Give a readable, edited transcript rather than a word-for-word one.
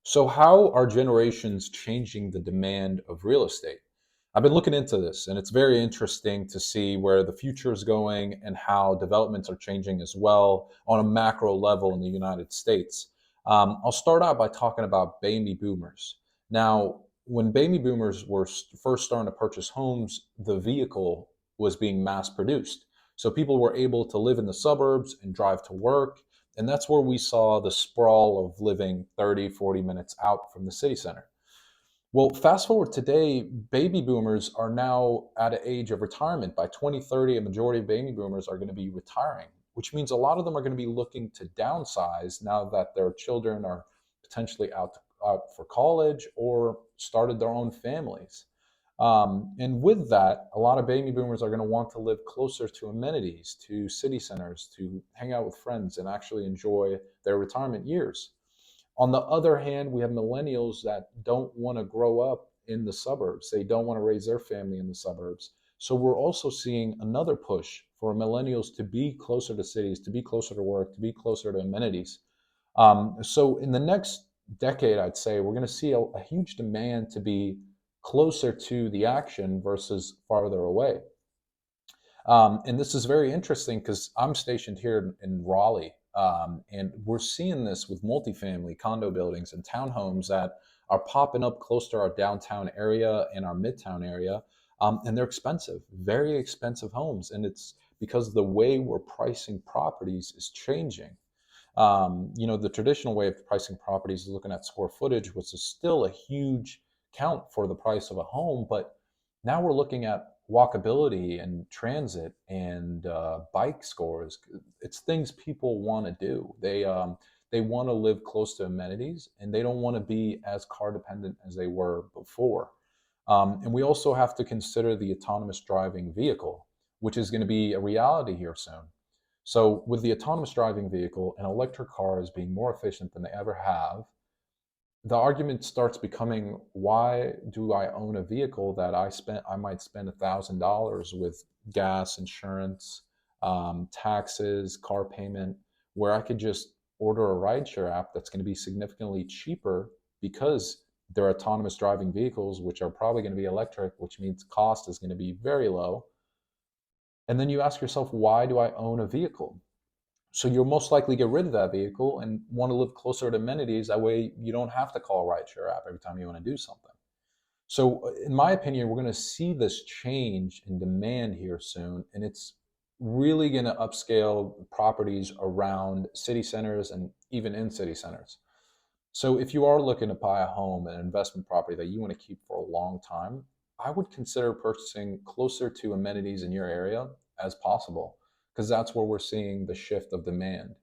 So, how are generations changing the demand of real estate? I've been looking into this, and it's very interesting to see where the future is going and how developments are changing as well on a macro level in the United States. I'll start out by talking about baby boomers. Now, when baby boomers were first starting to purchase homes, the vehicle was being mass produced. So, people were able to live in the suburbs and drive to work, and that's where we saw the sprawl of living 30, 40 minutes out from the city center. Well, fast forward today, baby boomers are now at an age of retirement. By 2030, a majority of baby boomers are going to be retiring, which means a lot of them are going to be looking to downsize now that their children are potentially out for college or started their own families. And with that, a lot of baby boomers are going to want to live closer to amenities, to city centers, to hang out with friends and actually enjoy their retirement years. On the other hand, we have millennials that don't want to grow up in the suburbs. They don't want to raise their family in the suburbs. So we're also seeing another push for millennials to be closer to cities, to be closer to work, to be closer to amenities. So in the next decade, I'd say we're going to see a huge demand to be closer to the action versus farther away. And this is very interesting because I'm stationed here in Raleigh, and we're seeing this with multifamily condo buildings and townhomes that are popping up close to our downtown area and our midtown area, and they're expensive, very expensive homes, and it's because the way we're pricing properties is changing. The traditional way of pricing properties is looking at square footage, which is still a huge count for the price of a home. But now we're looking at walkability and transit and bike scores. It's things people want to do. They want to live close to amenities and they don't want to be as car dependent as they were before. And we also have to consider the autonomous driving vehicle, which is going to be a reality here soon. So, with the autonomous driving vehicle and electric cars being more efficient than they ever have, the argument starts becoming, why do I own a vehicle that I might spend $1,000 with gas, insurance, taxes, car payment, where I could just order a rideshare app that's going to be significantly cheaper because they're autonomous driving vehicles, which are probably going to be electric, which means cost is going to be very low. And then you ask yourself, why do I own a vehicle? So you'll most likely get rid of that vehicle and want to live closer to amenities. That way you don't have to call a rideshare app every time you want to do something. So in my opinion, we're going to see this change in demand here soon, and it's really going to upscale properties around city centers and even in city centers. So if you are looking to buy a home, an investment property that you want to keep for a long time, I would consider purchasing closer to amenities in your area as possible because that's where we're seeing the shift of demand.